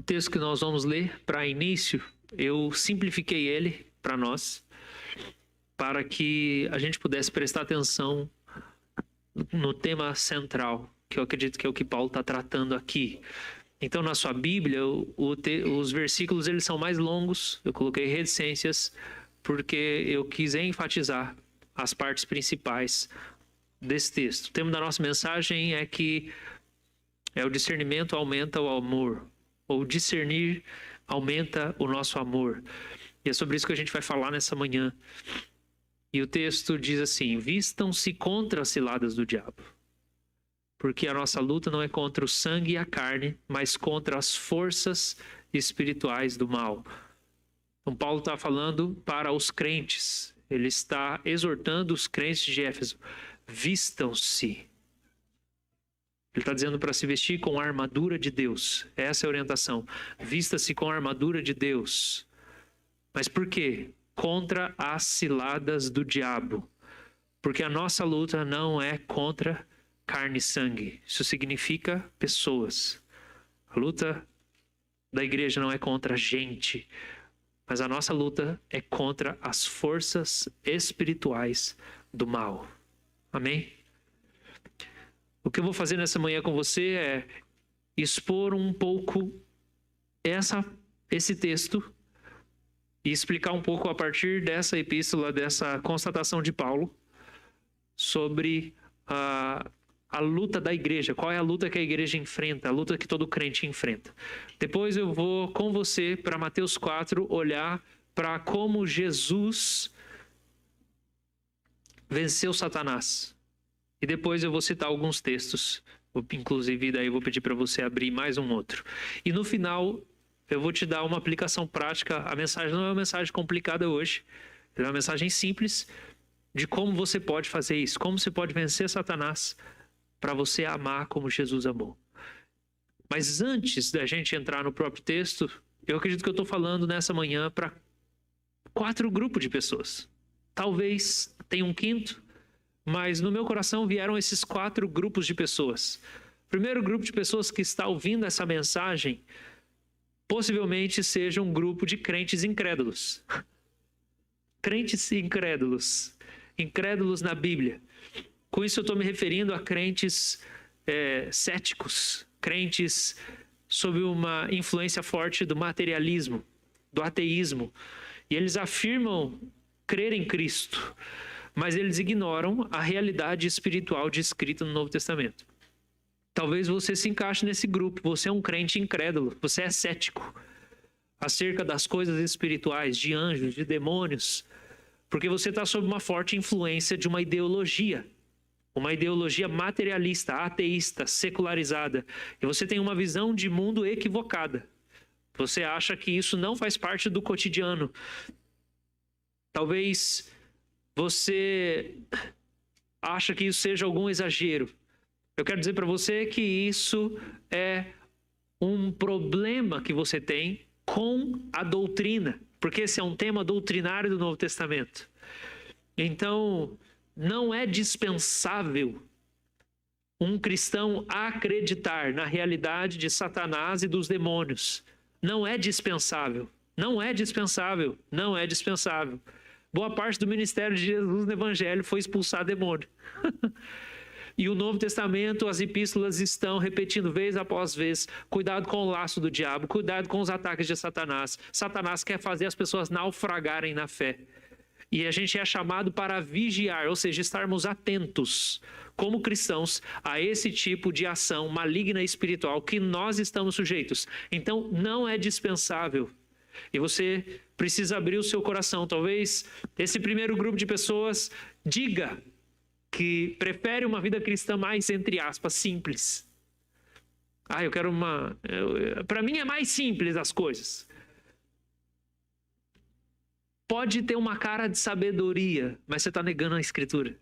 texto que nós vamos ler para início, eu simplifiquei ele para nós, para que a gente pudesse prestar atenção no tema central, que eu acredito que é o que Paulo está tratando aqui. Então, na sua Bíblia, os versículos eles são mais longos, eu coloquei reticências, porque eu quis enfatizar as partes principais desse texto. O tema da nossa mensagem é que o discernimento aumenta o amor, ou discernir aumenta o nosso amor. E é sobre isso que a gente vai falar nessa manhã. E o texto diz assim: vistam-se contra as ciladas do diabo. Porque a nossa luta não é contra o sangue e a carne, mas contra as forças espirituais do mal. Então Paulo está falando para os crentes. Ele está exortando os crentes de Éfeso. Vistam-se. Ele está dizendo para se vestir com a armadura de Deus. Essa é a orientação. Vista-se com a armadura de Deus. Mas por quê? Contra as ciladas do diabo. Porque a nossa luta não é contra carne e sangue. Isso significa pessoas. A luta da igreja não é contra a gente. Mas a nossa luta é contra as forças espirituais do mal. Amém? O que eu vou fazer nessa manhã com você é expor um pouco esse texto e explicar um pouco a partir dessa epístola, dessa constatação de Paulo sobre a luta da igreja. Qual é a luta que a igreja enfrenta, a luta que todo crente enfrenta. Depois eu vou com você para Mateus 4 olhar para como Jesus venceu Satanás. E depois eu vou citar alguns textos, inclusive daí eu vou pedir para você abrir mais um outro. E no final eu vou te dar uma aplicação prática. A mensagem não é uma mensagem complicada hoje, é uma mensagem simples de como você pode fazer isso, como você pode vencer Satanás para você amar como Jesus amou. Mas antes da gente entrar no próprio texto, eu acredito que eu estou falando nessa manhã para 4 grupos de pessoas. Talvez tenha um quinto, mas no meu coração vieram esses 4 grupos de pessoas. O primeiro grupo de pessoas que está ouvindo essa mensagem possivelmente seja um grupo de crentes incrédulos. Crentes incrédulos. Incrédulos na Bíblia. Com isso eu estou me referindo a crentes céticos. Crentes sob uma influência forte do materialismo, do ateísmo. E eles afirmam crer em Cristo, mas eles ignoram a realidade espiritual descrita no Novo Testamento. Talvez você se encaixe nesse grupo. Você é um crente incrédulo, você é cético acerca das coisas espirituais, de anjos, de demônios, porque você está sob uma forte influência de uma ideologia materialista, ateísta, secularizada, e você tem uma visão de mundo equivocada. Você acha que isso não faz parte do cotidiano. Talvez você acha que isso seja algum exagero. Eu quero dizer para você que isso é um problema que você tem com a doutrina, porque esse é um tema doutrinário do Novo Testamento. Então, não é dispensável um cristão acreditar na realidade de Satanás e dos demônios. Não é dispensável. Não é dispensável. Não é dispensável. Boa parte do ministério de Jesus no Evangelho foi expulsar demônio. E o Novo Testamento, as epístolas estão repetindo vez após vez: cuidado com o laço do diabo, cuidado com os ataques de Satanás. Satanás quer fazer as pessoas naufragarem na fé. E a gente é chamado para vigiar, ou seja, estarmos atentos como cristãos a esse tipo de ação maligna e espiritual que nós estamos sujeitos. Então, não é dispensável. E você precisa abrir o seu coração. Talvez esse primeiro grupo de pessoas diga que prefere uma vida cristã mais, entre aspas, simples. Eu quero para mim é mais simples as coisas. Pode ter uma cara de sabedoria, mas você está negando a Escritura.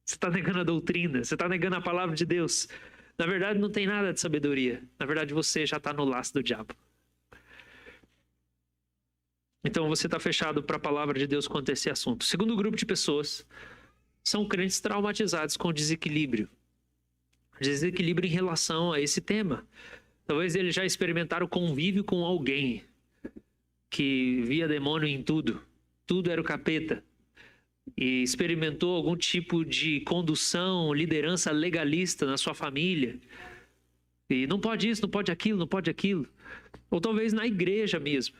Você está negando a doutrina, você está negando a palavra de Deus. Na verdade, não tem nada de sabedoria. Na verdade, você já está no laço do diabo. Então, você está fechado para a palavra de Deus quanto a esse assunto. O segundo grupo de pessoas são crentes traumatizados com desequilíbrio. Desequilíbrio em relação a esse tema. Talvez eles já experimentaram convívio com alguém que via demônio em tudo. Tudo era o capeta. E experimentou algum tipo de condução, liderança legalista na sua família. E não pode isso, não pode aquilo, não pode aquilo. Ou talvez na igreja mesmo.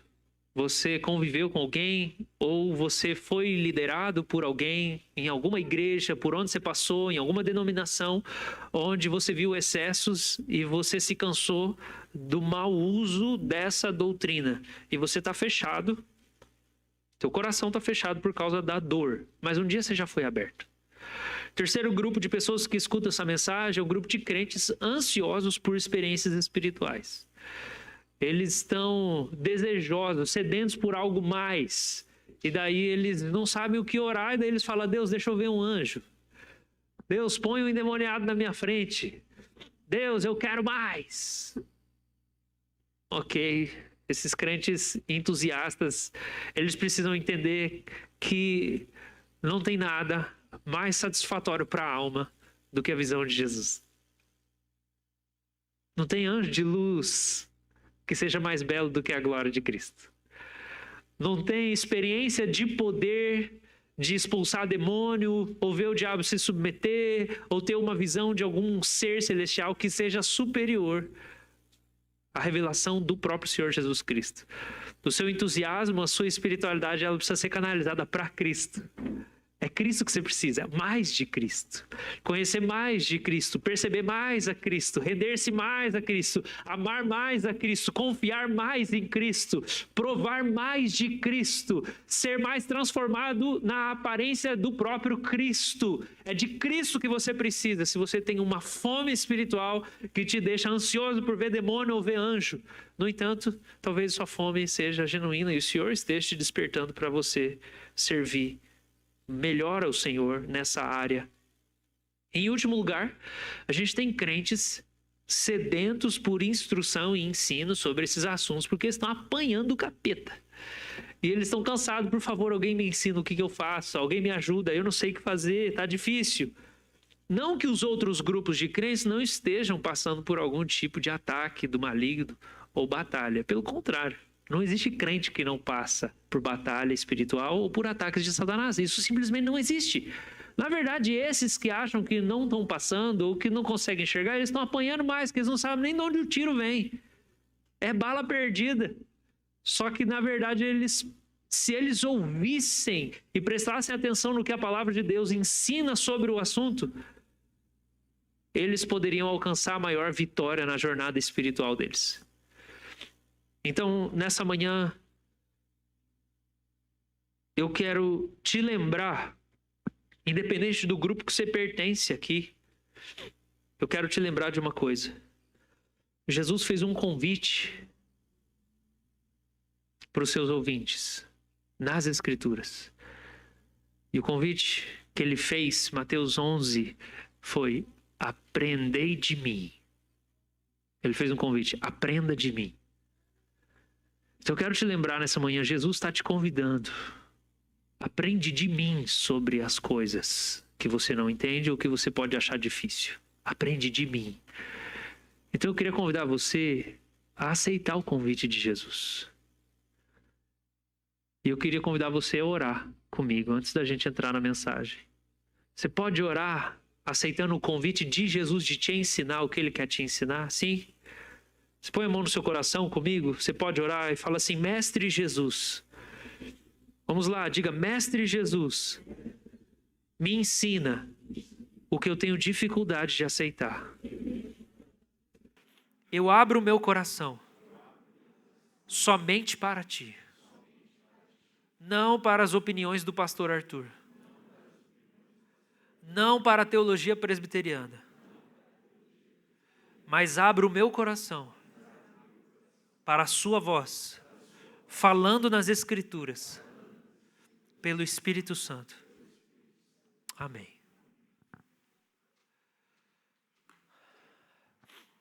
Você conviveu com alguém, ou você foi liderado por alguém em alguma igreja, por onde você passou, em alguma denominação, onde você viu excessos e você se cansou do mau uso dessa doutrina. E você está fechado, teu coração está fechado por causa da dor. Mas um dia você já foi aberto. Terceiro grupo de pessoas que escutam essa mensagem é o grupo de crentes ansiosos por experiências espirituais. Eles estão desejosos, sedentos por algo mais. E daí eles não sabem o que orar, e daí eles falam: Deus, deixa eu ver um anjo. Deus, põe um endemoniado na minha frente. Deus, eu quero mais. Ok, esses crentes entusiastas, eles precisam entender que não tem nada mais satisfatório para a alma do que a visão de Jesus. Não tem anjo de luz que seja mais belo do que a glória de Cristo. Não tem experiência de poder, de expulsar demônio, ou ver o diabo se submeter, ou ter uma visão de algum ser celestial que seja superior à revelação do próprio Senhor Jesus Cristo. O seu entusiasmo, a sua espiritualidade, ela precisa ser canalizada para Cristo. É Cristo que você precisa, mais de Cristo. Conhecer mais de Cristo, perceber mais a Cristo, render-se mais a Cristo, amar mais a Cristo, confiar mais em Cristo, provar mais de Cristo, ser mais transformado na aparência do próprio Cristo. É de Cristo que você precisa, se você tem uma fome espiritual que te deixa ansioso por ver demônio ou ver anjo. No entanto, talvez sua fome seja genuína e o Senhor esteja te despertando para você servir melhor ao Senhor nessa área. Em último lugar, a gente tem crentes sedentos por instrução e ensino sobre esses assuntos, porque estão apanhando o capeta. E eles estão cansados: por favor, alguém me ensina o que eu faço, alguém me ajuda, eu não sei o que fazer, está difícil. Não que os outros grupos de crentes não estejam passando por algum tipo de ataque do maligno ou batalha. Pelo contrário. Não existe crente que não passa por batalha espiritual ou por ataques de Satanás. Isso simplesmente não existe. Na verdade, esses que acham que não estão passando ou que não conseguem enxergar, eles estão apanhando mais, porque eles não sabem nem de onde o tiro vem. É bala perdida. Só que, na verdade, se eles ouvissem e prestassem atenção no que a palavra de Deus ensina sobre o assunto, eles poderiam alcançar a maior vitória na jornada espiritual deles. Então, nessa manhã, eu quero te lembrar, independente do grupo que você pertence aqui, eu quero te lembrar de uma coisa. Jesus fez um convite para os seus ouvintes nas Escrituras. E o convite que ele fez, Mateus 11, foi: aprendei de mim. Ele fez um convite: aprenda de mim. Então eu quero te lembrar nessa manhã, Jesus está te convidando. Aprende de mim sobre as coisas que você não entende ou que você pode achar difícil. Aprende de mim. Então eu queria convidar você a aceitar o convite de Jesus. E eu queria convidar você a orar comigo antes da gente entrar na mensagem. Você pode orar aceitando o convite de Jesus de te ensinar o que ele quer te ensinar? Sim? Você põe a mão no seu coração comigo, você pode orar e fala assim: Mestre Jesus. Vamos lá, diga: Mestre Jesus, me ensina o que eu tenho dificuldade de aceitar. Eu abro o meu coração somente para ti. Não para as opiniões do pastor Arthur. Não para a teologia presbiteriana. Mas abro o meu coração para a sua voz, falando nas Escrituras, pelo Espírito Santo. Amém.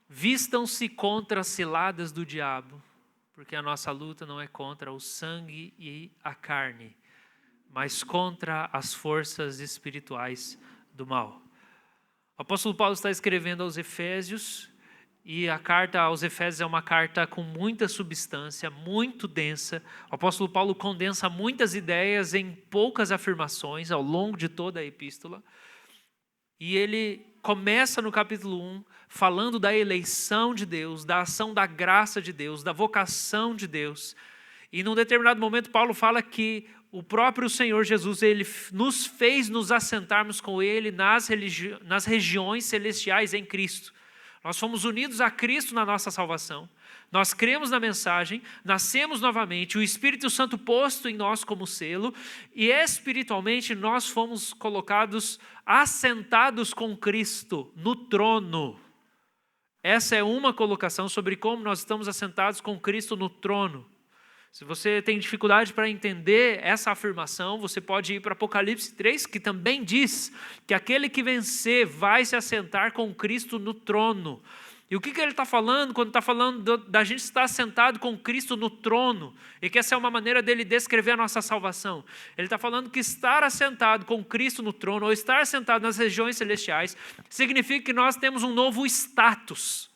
Vistam-se contra as ciladas do diabo, porque a nossa luta não é contra o sangue e a carne, mas contra as forças espirituais do mal. O apóstolo Paulo está escrevendo aos Efésios E a carta aos Efésios é uma carta com muita substância, muito densa. O apóstolo Paulo condensa muitas ideias em poucas afirmações ao longo de toda a epístola. E ele começa no capítulo 1 falando da eleição de Deus, da ação da graça de Deus, da vocação de Deus. E num determinado momento Paulo fala que o próprio Senhor Jesus, ele nos fez nos assentarmos com ele nas regiões celestiais em Cristo. Nós fomos unidos a Cristo na nossa salvação. Nós cremos na mensagem, nascemos novamente, o Espírito Santo posto em nós como selo, e espiritualmente nós fomos colocados, assentados com Cristo no trono. Essa é uma colocação sobre como nós estamos assentados com Cristo no trono. Se você tem dificuldade para entender essa afirmação, você pode ir para Apocalipse 3, que também diz que aquele que vencer vai se assentar com Cristo no trono. E o que ele está falando quando está falando da gente estar sentado com Cristo no trono? E que essa é uma maneira dele descrever a nossa salvação. Ele está falando que estar assentado com Cristo no trono, ou estar assentado nas regiões celestiais, significa que nós temos um novo status.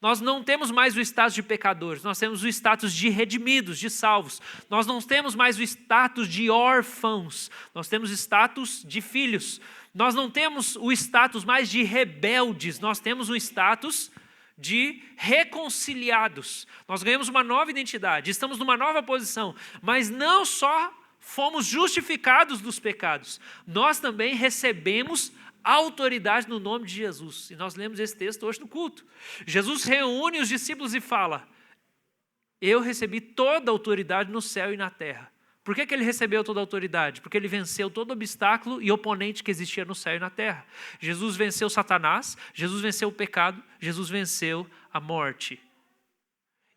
Nós não temos mais o status de pecadores, nós temos o status de redimidos, de salvos. Nós não temos mais o status de órfãos, nós temos o status de filhos. Nós não temos o status mais de rebeldes, nós temos o status de reconciliados. Nós ganhamos uma nova identidade, estamos numa nova posição, mas não só fomos justificados dos pecados, nós também recebemos autoridade no nome de Jesus. E nós lemos esse texto hoje no culto. Jesus reúne os discípulos e fala: eu recebi toda a autoridade no céu e na terra. Por que ele recebeu toda a autoridade? Porque ele venceu todo obstáculo e oponente que existia no céu e na terra. Jesus venceu Satanás, Jesus venceu o pecado, Jesus venceu a morte.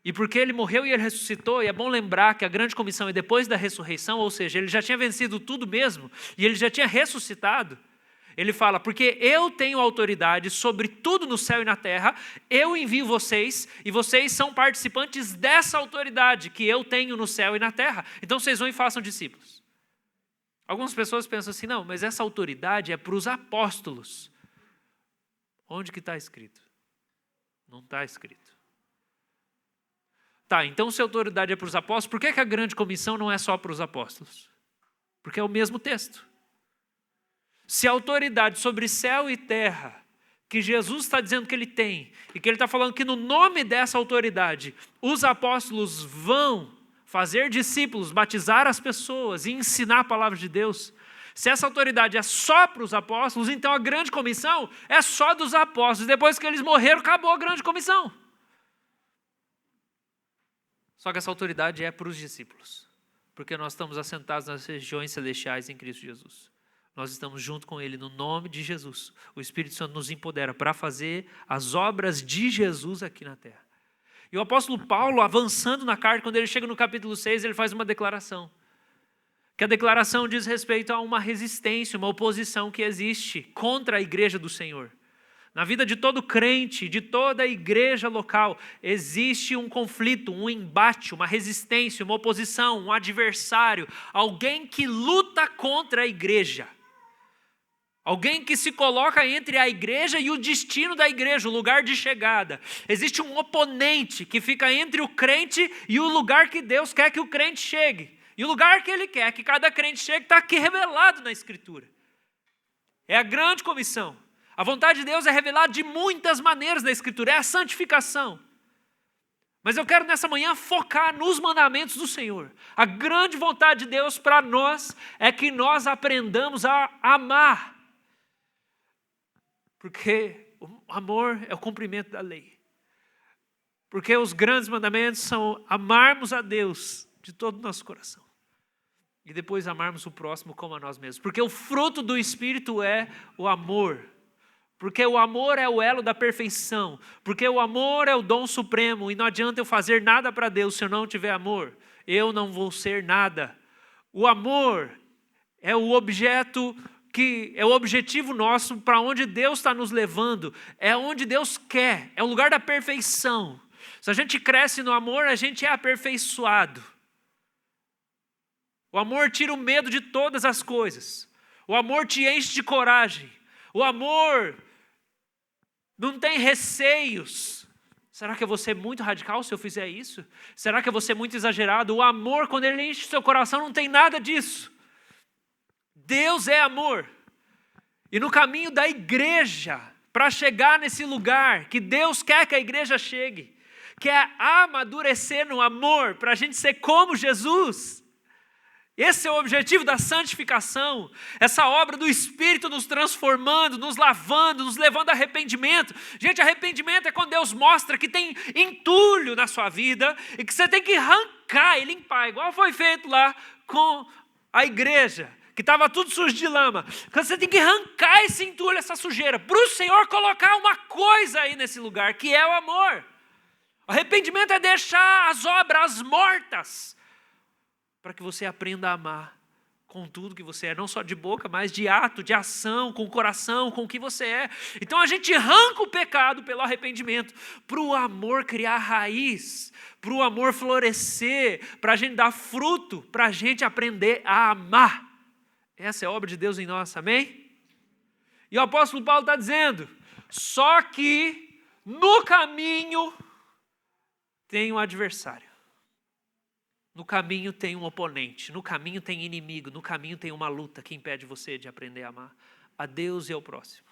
E porque ele morreu e ele ressuscitou, e é bom lembrar que a grande comissão é depois da ressurreição, ou seja, ele já tinha vencido tudo mesmo, e ele já tinha ressuscitado. Ele fala, porque eu tenho autoridade sobre tudo no céu e na terra, eu envio vocês, e vocês são participantes dessa autoridade que eu tenho no céu e na terra. Então vocês vão e façam discípulos. Algumas pessoas pensam assim, não, mas essa autoridade é para os apóstolos. Onde que está escrito? Não está escrito. Tá, então se a autoridade é para os apóstolos, por que a grande comissão não é só para os apóstolos? Porque é o mesmo texto. Se a autoridade sobre céu e terra, que Jesus está dizendo que ele tem, e que ele está falando que no nome dessa autoridade, os apóstolos vão fazer discípulos, batizar as pessoas e ensinar a palavra de Deus, se essa autoridade é só para os apóstolos, então a grande comissão é só dos apóstolos. Depois que eles morreram, acabou a grande comissão. Só que essa autoridade é para os discípulos, porque nós estamos assentados nas regiões celestiais em Cristo Jesus. Nós estamos junto com Ele no nome de Jesus. O Espírito Santo nos empodera para fazer as obras de Jesus aqui na terra. E o apóstolo Paulo, avançando na carta, quando ele chega no capítulo 6, ele faz uma declaração. Que a declaração diz respeito a uma resistência, uma oposição que existe contra a igreja do Senhor. Na vida de todo crente, de toda a igreja local, existe um conflito, um embate, uma resistência, uma oposição, um adversário, alguém que luta contra a igreja. Alguém que se coloca entre a igreja e o destino da igreja, o lugar de chegada. Existe um oponente que fica entre o crente e o lugar que Deus quer que o crente chegue. E o lugar que Ele quer que cada crente chegue está aqui revelado na Escritura. É a grande comissão. A vontade de Deus é revelada de muitas maneiras na Escritura, é a santificação. Mas eu quero nessa manhã focar nos mandamentos do Senhor. A grande vontade de Deus para nós é que nós aprendamos a amar. Porque o amor é o cumprimento da lei. Porque os grandes mandamentos são amarmos a Deus de todo o nosso coração. E depois amarmos o próximo como a nós mesmos. Porque o fruto do Espírito é o amor. Porque o amor é o elo da perfeição. Porque o amor é o dom supremo. E não adianta eu fazer nada para Deus se eu não tiver amor. Eu não vou ser nada. O amor é o objeto que é o objetivo nosso, para onde Deus está nos levando, é onde Deus quer, é o lugar da perfeição. Se a gente cresce no amor, a gente é aperfeiçoado. O amor tira o medo de todas as coisas. O amor te enche de coragem. O amor Não tem receios. Será que eu vou ser muito radical se eu fizer isso? Será que eu vou ser muito exagerado? O amor, quando ele enche o seu coração, não tem nada disso. Deus é amor. E no caminho da igreja, para chegar nesse lugar que Deus quer que a igreja chegue, que é amadurecer no amor, para a gente ser como Jesus. Esse é o objetivo da santificação, essa obra do Espírito nos transformando, nos lavando, nos levando a arrependimento. Gente, arrependimento é quando Deus mostra que tem entulho na sua vida e que você tem que arrancar e limpar, igual foi feito lá com a igreja, que estava tudo sujo de lama. Você tem que arrancar esse entulho, essa sujeira, para o Senhor colocar uma coisa aí nesse lugar, que é o amor. Arrependimento é deixar as obras mortas, para que você aprenda a amar com tudo que você é, não só de boca, mas de ato, de ação, com o coração, com o que você é. Então a gente arranca o pecado pelo arrependimento, para o amor criar raiz, para o amor florescer, para a gente dar fruto, para a gente aprender a amar. Essa é a obra de Deus em nós, amém? E o apóstolo Paulo está dizendo, só que no caminho tem um adversário. No caminho tem um oponente, no caminho tem inimigo, no caminho tem uma luta que impede você de aprender a amar a Deus e ao próximo.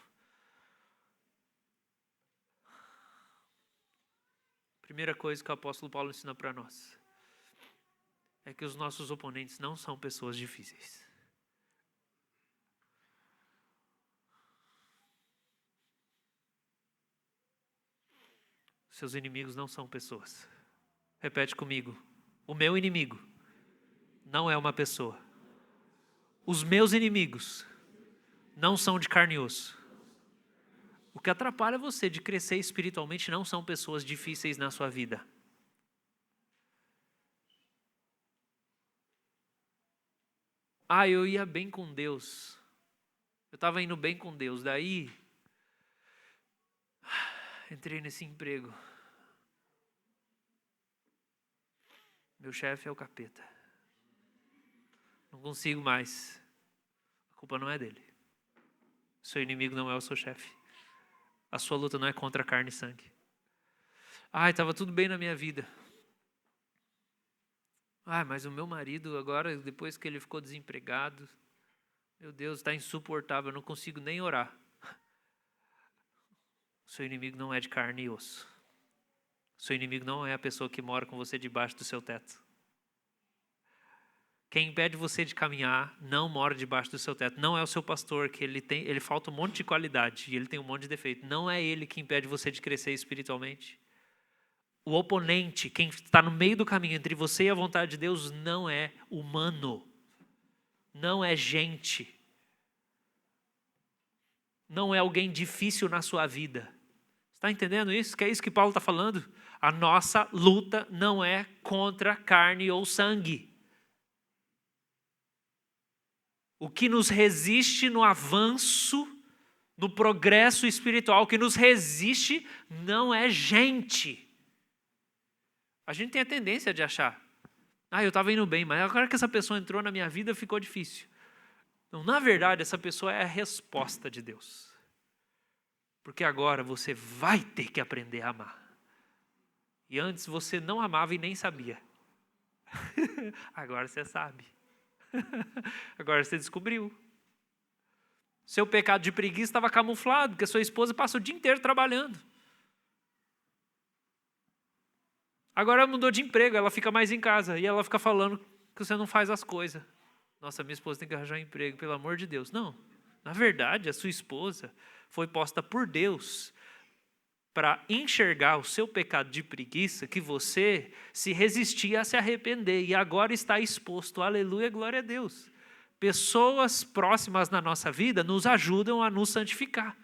Primeira coisa que o apóstolo Paulo ensina para nós é que os nossos oponentes não são pessoas difíceis. Seus inimigos não são pessoas. Repete comigo. O meu inimigo não é uma pessoa. Os meus inimigos não são de carne e osso. O que atrapalha você de crescer espiritualmente não são pessoas difíceis na sua vida. Eu ia bem com Deus. Eu estava indo bem com Deus. Daí, entrei nesse emprego. Meu chefe é o capeta. Não consigo mais. A culpa não é dele. Seu inimigo não é o seu chefe. A sua luta não é contra carne e sangue. Estava tudo bem na minha vida. Mas o meu marido agora, depois que ele ficou desempregado, meu Deus, está insuportável, eu não consigo nem orar. O seu inimigo não é de carne e osso. Seu inimigo não é a pessoa que mora com você debaixo do seu teto. Quem impede você de caminhar não mora debaixo do seu teto. Não é o seu pastor, que ele falta um monte de qualidade e ele tem um monte de defeito. Não é ele que impede você de crescer espiritualmente. O oponente, quem está no meio do caminho entre você e a vontade de Deus, não é humano. Não é gente. Não é alguém difícil na sua vida. Está entendendo isso? Que é isso que Paulo está falando? A nossa luta não é contra carne ou sangue. O que nos resiste no avanço, no progresso espiritual, o que nos resiste não é gente. A gente tem a tendência de achar, eu estava indo bem, mas agora que essa pessoa entrou na minha vida, ficou difícil. Então, na verdade, essa pessoa é a resposta de Deus. Porque agora você vai ter que aprender a amar. E antes você não amava e nem sabia. Agora você sabe. Agora você descobriu. Seu pecado de preguiça estava camuflado, porque sua esposa passa o dia inteiro trabalhando. Agora ela mudou de emprego, ela fica mais em casa. E ela fica falando que você não faz as coisas. Nossa, minha esposa tem que arranjar um emprego, pelo amor de Deus. Não, na verdade, a sua esposa foi posta por Deus para enxergar o seu pecado de preguiça, que você se resistia a se arrepender. E agora está exposto. Aleluia, glória a Deus. Pessoas próximas na nossa vida nos ajudam a nos santificar.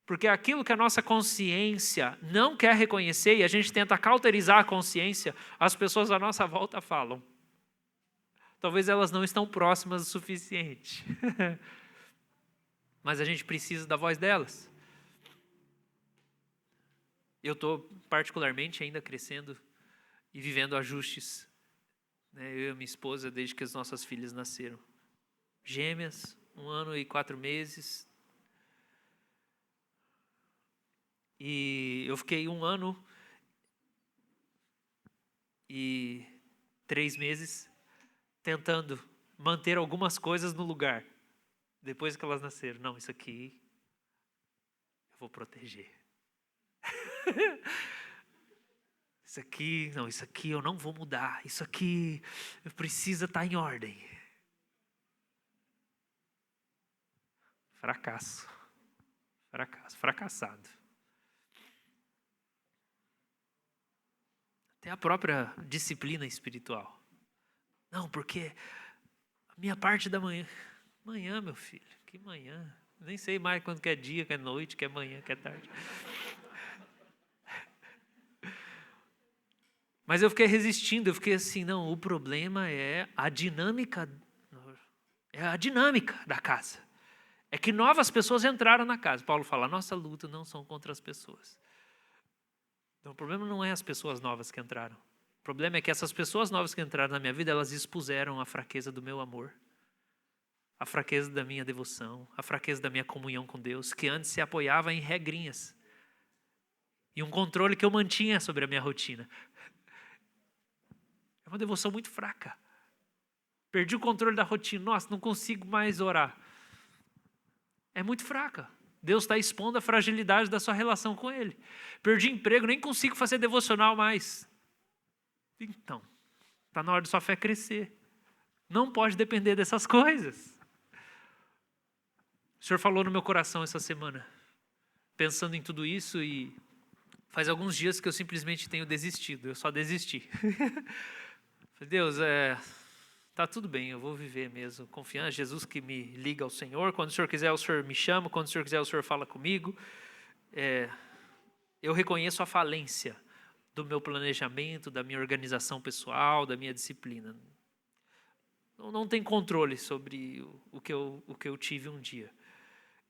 Porque aquilo que a nossa consciência não quer reconhecer, e a gente tenta cauterizar a consciência, as pessoas à nossa volta falam. Talvez elas não estão próximas o suficiente. Mas a gente precisa da voz delas. Eu estou particularmente ainda crescendo e vivendo ajustes. Eu e a minha esposa, desde que as nossas filhas nasceram. Gêmeas, 1 ano e 4 meses. E eu fiquei 1 ano e 3 meses tentando manter algumas coisas no lugar. Depois que elas nasceram. Não, isso aqui eu vou proteger. Isso aqui, não, isso aqui eu não vou mudar. Isso aqui precisa estar em ordem. Fracasso. Fracassado. Até a própria disciplina espiritual. Não, porque a minha parte da manhã. Manhã, meu filho, que manhã? Nem sei mais quando que é dia, que é noite, que é manhã, que é tarde. Mas eu fiquei resistindo, eu fiquei assim, não, o problema é a dinâmica da casa. É que novas pessoas entraram na casa. Paulo fala, nossa luta não são contra as pessoas. Então o problema não é as pessoas novas que entraram. O problema é que essas pessoas novas que entraram na minha vida, elas expuseram a fraqueza do meu amor, a fraqueza da minha devoção, a fraqueza da minha comunhão com Deus, que antes se apoiava em regrinhas e um controle que eu mantinha sobre a minha rotina. É uma devoção muito fraca. Perdi o controle da rotina. Nossa, não consigo mais orar. É muito fraca. Deus está expondo a fragilidade da sua relação com Ele. Perdi emprego, nem consigo fazer devocional mais. Então, está na hora de sua fé crescer. Não pode depender dessas coisas. O Senhor falou no meu coração essa semana, pensando em tudo isso, e faz alguns dias que eu simplesmente tenho desistido. Eu só desisti. Falei, Deus, tá tudo bem, eu vou viver mesmo. Confiança, Jesus que me liga ao Senhor. Quando o Senhor quiser, o Senhor me chama. Quando o Senhor quiser, o Senhor fala comigo. Eu reconheço a falência do meu planejamento, da minha organização pessoal, da minha disciplina. Não tem controle sobre o que eu tive um dia.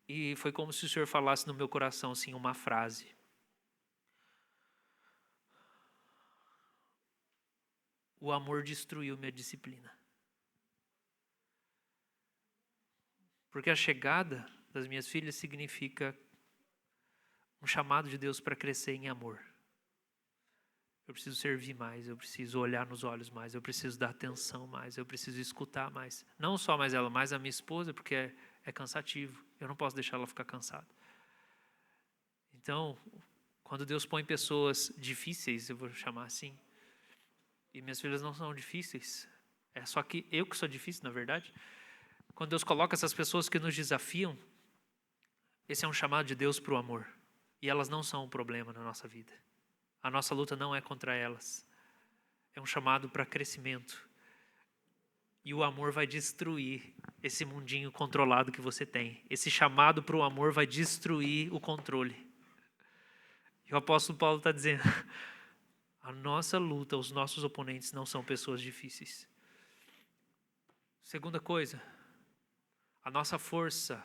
E foi como se o Senhor falasse no meu coração assim, uma frase. O amor destruiu minha disciplina. Porque a chegada das minhas filhas significa um chamado de Deus para crescer em amor. Eu preciso servir mais, eu preciso olhar nos olhos mais, eu preciso dar atenção mais, eu preciso escutar mais. Não só mais ela, mas a minha esposa, porque é cansativo. Eu não posso deixar ela ficar cansada. Então, quando Deus põe pessoas difíceis, eu vou chamar assim, e minhas filhas não são difíceis, é só que eu que sou difícil, na verdade. Quando Deus coloca essas pessoas que nos desafiam, esse é um chamado de Deus para o amor. E elas não são um problema na nossa vida. A nossa luta não é contra elas. É um chamado para crescimento. E o amor vai destruir esse mundinho controlado que você tem. Esse chamado para o amor vai destruir o controle. E o apóstolo Paulo está dizendo, a nossa luta, os nossos oponentes não são pessoas difíceis. Segunda coisa, a nossa força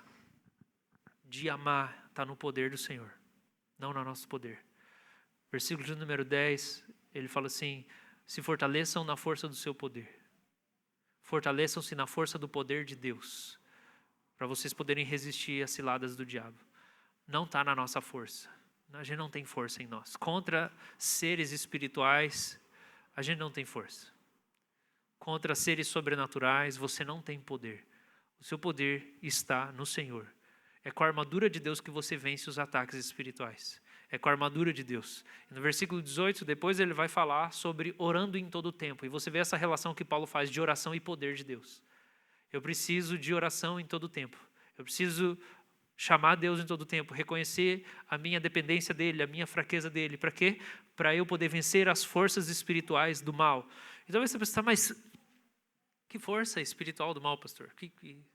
de amar está no poder do Senhor, não no nosso poder. Versículo número 10, ele fala assim, se fortaleçam na força do seu poder. Fortaleçam-se na força do poder de Deus, para vocês poderem resistir às ciladas do diabo. Não está na nossa força. A gente não tem força em nós. Contra seres espirituais, a gente não tem força. Contra seres sobrenaturais, você não tem poder. O seu poder está no Senhor. É com a armadura de Deus que você vence os ataques espirituais. É com a armadura de Deus. E no versículo 18, depois ele vai falar sobre orando em todo o tempo. E você vê essa relação que Paulo faz de oração e poder de Deus. Eu preciso de oração em todo o tempo. Eu preciso chamar Deus em todo o tempo. Reconhecer a minha dependência dEle, a minha fraqueza dEle. Para quê? Para eu poder vencer as forças espirituais do mal. Então você pensa, mas que força espiritual do mal, pastor?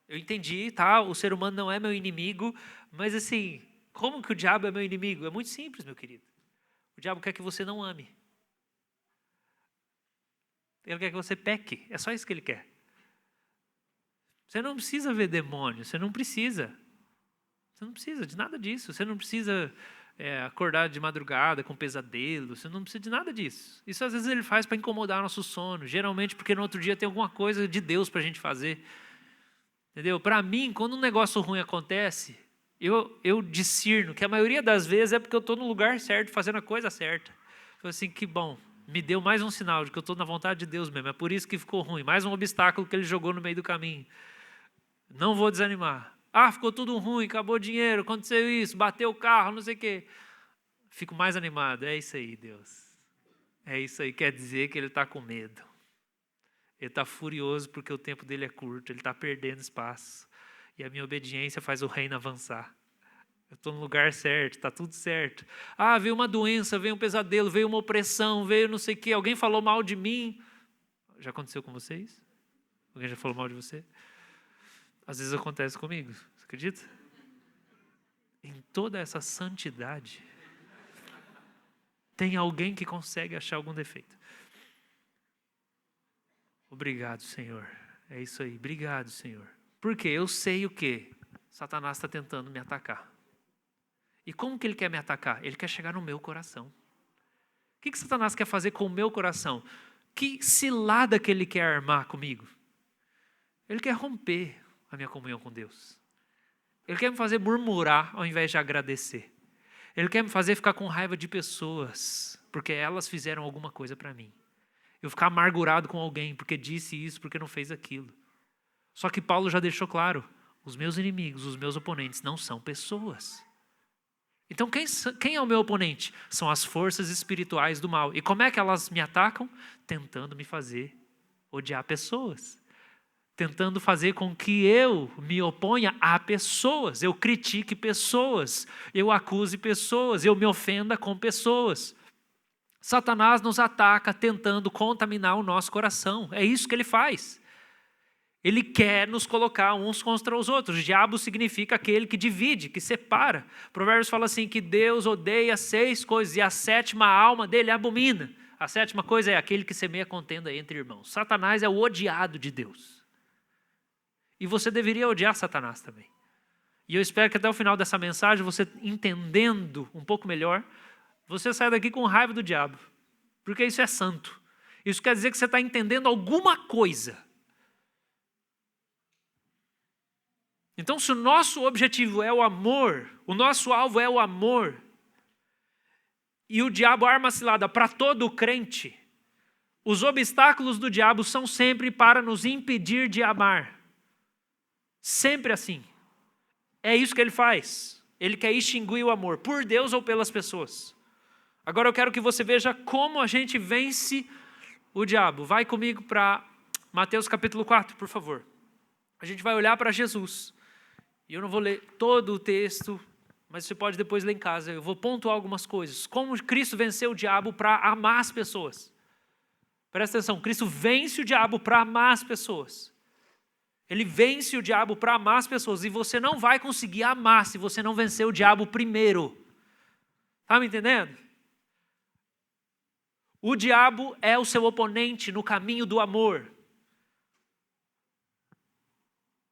Eu entendi, tá? O ser humano não é meu inimigo, mas assim, como que o diabo é meu inimigo? É muito simples, meu querido. O diabo quer que você não ame. Ele quer que você peque. É só isso que ele quer. Você não precisa ver demônio, você não precisa. Você não precisa de nada disso. Você não precisa acordar de madrugada com pesadelo. Você não precisa de nada disso. Isso às vezes ele faz para incomodar nosso sono. Geralmente porque no outro dia tem alguma coisa de Deus para a gente fazer. Entendeu? Para mim, quando um negócio ruim acontece, eu discerno que a maioria das vezes é porque eu estou no lugar certo, fazendo a coisa certa. Falei assim, que bom, me deu mais um sinal de que eu estou na vontade de Deus mesmo. É por isso que ficou ruim. Mais um obstáculo que ele jogou no meio do caminho. Não vou desanimar. Ficou tudo ruim, acabou o dinheiro, aconteceu isso, bateu o carro, não sei o quê. Fico mais animado. É isso aí, Deus. É isso aí, quer dizer que ele está com medo. Ele está furioso porque o tempo dele é curto, ele está perdendo espaço. E a minha obediência faz o reino avançar. Eu estou no lugar certo, está tudo certo. Veio uma doença, veio um pesadelo, veio uma opressão, veio não sei o quê, alguém falou mal de mim. Já aconteceu com vocês? Alguém já falou mal de você? Às vezes acontece comigo, você acredita? Em toda essa santidade, tem alguém que consegue achar algum defeito. Obrigado, Senhor. É isso aí, obrigado, Senhor. Porque eu sei o quê? Satanás está tentando me atacar. E como que ele quer me atacar? Ele quer chegar no meu coração. O que Satanás quer fazer com o meu coração? Que cilada que ele quer armar comigo? Ele quer romper a minha comunhão com Deus. Ele quer me fazer murmurar ao invés de agradecer. Ele quer me fazer ficar com raiva de pessoas, porque elas fizeram alguma coisa para mim. Eu ficar amargurado com alguém, porque disse isso, porque não fez aquilo. Só que Paulo já deixou claro, os meus inimigos, os meus oponentes não são pessoas. Então quem é o meu oponente? São as forças espirituais do mal. E como é que elas me atacam? Tentando me fazer odiar pessoas. Tentando fazer com que eu me oponha a pessoas, eu critique pessoas, eu acuse pessoas, eu me ofenda com pessoas. Satanás nos ataca tentando contaminar o nosso coração. É isso que ele faz. Ele quer nos colocar uns contra os outros. O diabo significa aquele que divide, que separa. Provérbios fala assim que Deus odeia 6 coisas e a 7ª alma dele abomina. A 7ª coisa é aquele que semeia contenda entre irmãos. Satanás é o odiado de Deus. E você deveria odiar Satanás também. E eu espero que até o final dessa mensagem, você entendendo um pouco melhor, você saia daqui com raiva do diabo. Porque isso é santo. Isso quer dizer que você está entendendo alguma coisa. Então, se o nosso objetivo é o amor, o nosso alvo é o amor, e o diabo arma a cilada para todo crente, os obstáculos do diabo são sempre para nos impedir de amar. Sempre assim. É isso que ele faz. Ele quer extinguir o amor, por Deus ou pelas pessoas. Agora eu quero que você veja como a gente vence o diabo. Vai comigo para Mateus capítulo 4, por favor. A gente vai olhar para Jesus. E eu não vou ler todo o texto, mas você pode depois ler em casa. Eu vou pontuar algumas coisas. Como Cristo venceu o diabo para amar as pessoas. Presta atenção, Cristo vence o diabo para amar as pessoas. Ele vence o diabo para amar as pessoas. E você não vai conseguir amar se você não vencer o diabo primeiro. Está me entendendo? O diabo é o seu oponente no caminho do amor.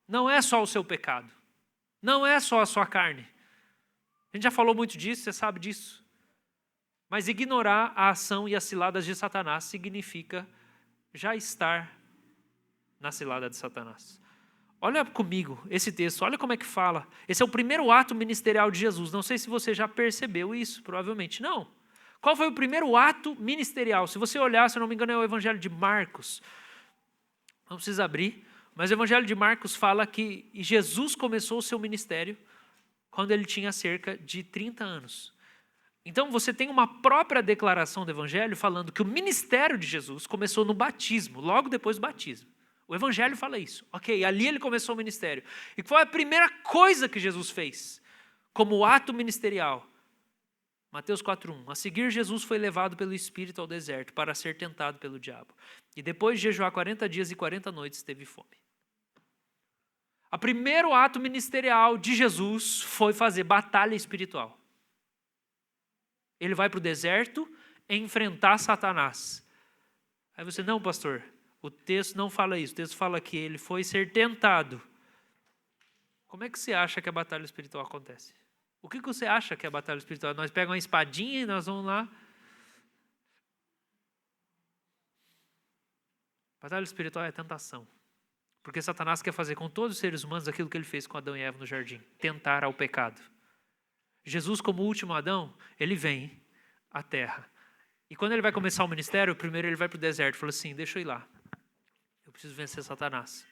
Não é só o seu pecado. Não é só a sua carne. A gente já falou muito disso, você sabe disso. Mas ignorar a ação e as ciladas de Satanás significa já estar na cilada de Satanás. Olha comigo esse texto, olha como é que fala. Esse é o primeiro ato ministerial de Jesus. Não sei se você já percebeu isso, provavelmente não. Qual foi o primeiro ato ministerial? Se você olhar, se eu não me engano, é o Evangelho de Marcos. Não precisa abrir. Mas o Evangelho de Marcos fala que Jesus começou o seu ministério quando ele tinha cerca de 30 anos. Então você tem uma própria declaração do Evangelho falando que o ministério de Jesus começou no batismo, logo depois do batismo. O Evangelho fala isso. Ok, ali ele começou o ministério. E qual é a primeira coisa que Jesus fez como ato ministerial? Mateus 4:1. A seguir, Jesus foi levado pelo Espírito ao deserto para ser tentado pelo diabo. E depois de jejuar 40 dias e 40 noites, teve fome. O primeiro ato ministerial de Jesus foi fazer batalha espiritual. Ele vai para o deserto enfrentar Satanás. Aí você, não, pastor, o texto não fala isso. O texto fala que ele foi ser tentado. Como é que você acha que a batalha espiritual acontece? O que você acha que é a batalha espiritual? Nós pegamos uma espadinha e nós vamos lá. Batalha espiritual é tentação. Porque Satanás quer fazer com todos os seres humanos aquilo que ele fez com Adão e Eva no jardim. Tentar ao pecado. Jesus, como último Adão, ele vem à terra. E quando ele vai começar o ministério, primeiro ele vai para o deserto e fala assim, deixa eu ir lá. Eu preciso vencer Satanás.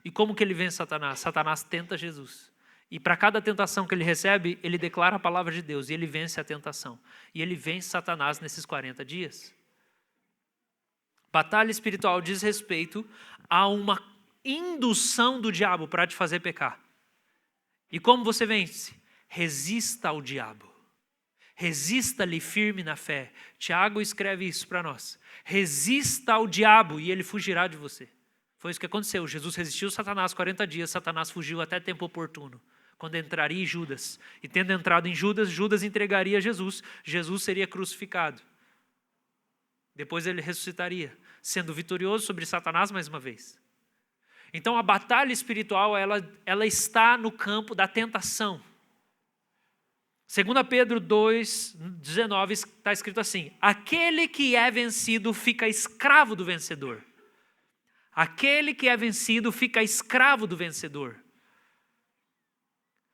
E como que ele vence Satanás? Satanás tenta Jesus. E para cada tentação que ele recebe, ele declara a palavra de Deus. E ele vence a tentação. E ele vence Satanás nesses 40 dias. Batalha espiritual diz respeito a uma indução do diabo para te fazer pecar. E como você vence? Resista ao diabo. Resista-lhe firme na fé. Tiago escreve isso para nós. Resista ao diabo e ele fugirá de você. Foi isso que aconteceu. Jesus resistiu a Satanás 40 dias. Satanás fugiu até tempo oportuno. Quando entraria em Judas. E tendo entrado em Judas, Judas entregaria Jesus. Jesus seria crucificado. Depois ele ressuscitaria, sendo vitorioso sobre Satanás mais uma vez. Então a batalha espiritual, ela está no campo da tentação. 2 Pedro 2,19 está escrito assim, aquele que é vencido fica escravo do vencedor. Aquele que é vencido fica escravo do vencedor.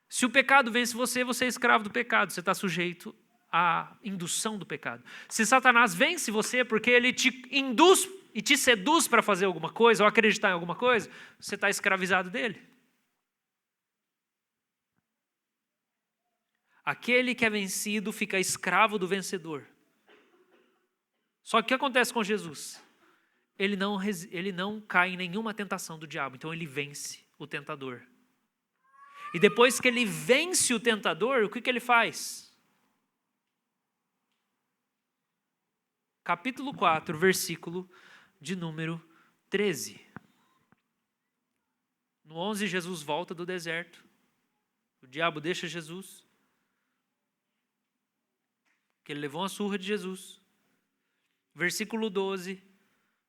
Se o pecado vence você, você é escravo do pecado, você está sujeito à indução do pecado. Se Satanás vence você porque ele te induz e te seduz para fazer alguma coisa ou acreditar em alguma coisa, você está escravizado dele. Aquele que é vencido fica escravo do vencedor. Só que o que acontece com Jesus? Ele não cai em nenhuma tentação do diabo, então ele vence o tentador. E depois que ele vence o tentador, o que ele faz? Capítulo 4, versículo de número 13. No 11, Jesus volta do deserto. O diabo deixa Jesus. Porque ele levou uma surra de Jesus. Versículo 12.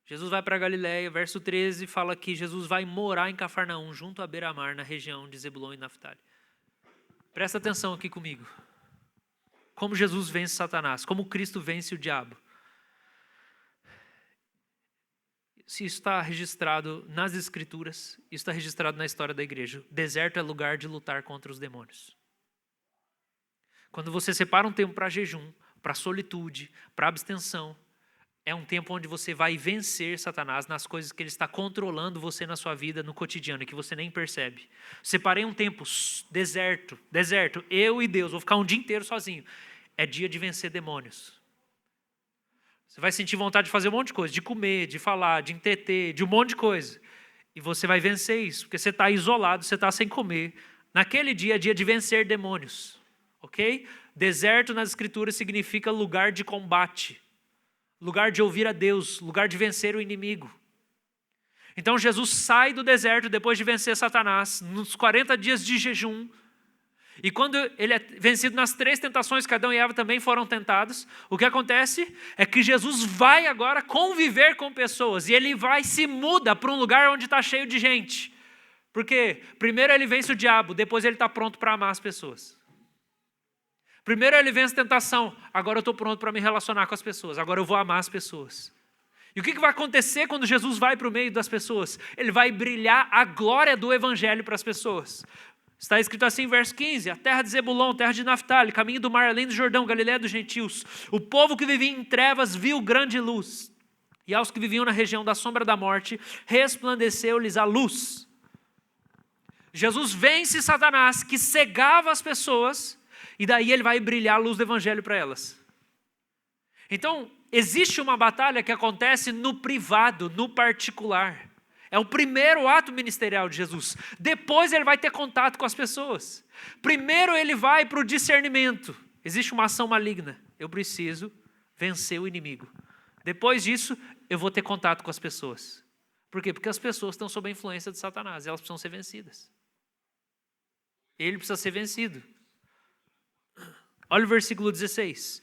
Jesus vai para a Galileia. Verso 13 fala que Jesus vai morar em Cafarnaum, junto à beira-mar, na região de Zebulon e Naftali. Presta atenção aqui comigo. Como Jesus vence Satanás. Como Cristo vence o diabo. Isso está registrado nas Escrituras, isso está registrado na história da igreja. Deserto é lugar de lutar contra os demônios. Quando você separa um tempo para jejum, para solitude, para abstenção, é um tempo onde você vai vencer Satanás nas coisas que ele está controlando você na sua vida, no cotidiano, que você nem percebe. Separei um tempo, deserto, eu e Deus, vou ficar um dia inteiro sozinho. É dia de vencer demônios. Você vai sentir vontade de fazer um monte de coisa, de comer, de falar, de entreter, de um monte de coisa. E você vai vencer isso, porque você está isolado, você está sem comer. Naquele dia é dia de vencer demônios. Ok? Deserto nas Escrituras significa lugar de combate. Lugar de ouvir a Deus, lugar de vencer o inimigo. Então Jesus sai do deserto depois de vencer Satanás, nos 40 dias de jejum. E quando ele é vencido nas 3 tentações que Adão e Eva também foram tentados, o que acontece é que Jesus vai agora conviver com pessoas. E ele se muda para um lugar onde está cheio de gente. Porque primeiro ele vence o diabo, depois ele está pronto para amar as pessoas. Primeiro ele vence a tentação, agora eu estou pronto para me relacionar com as pessoas, agora eu vou amar as pessoas. E o que vai acontecer quando Jesus vai para o meio das pessoas? Ele vai brilhar a glória do evangelho para as pessoas. Está escrito assim em verso 15, a terra de Zebulon, terra de Naftali, caminho do mar além do Jordão, Galileia dos gentios. O povo que vivia em trevas viu grande luz. E aos que viviam na região da sombra da morte, resplandeceu-lhes a luz. Jesus vence Satanás, que cegava as pessoas, e daí ele vai brilhar a luz do evangelho para elas. Então, existe uma batalha que acontece no privado, no particular. É o primeiro ato ministerial de Jesus. Depois ele vai ter contato com as pessoas. Primeiro ele vai para o discernimento. Existe uma ação maligna. Eu preciso vencer o inimigo. Depois disso, eu vou ter contato com as pessoas. Por quê? Porque as pessoas estão sob a influência de Satanás. E elas precisam ser vencidas. Ele precisa ser vencido. Olha o versículo 16.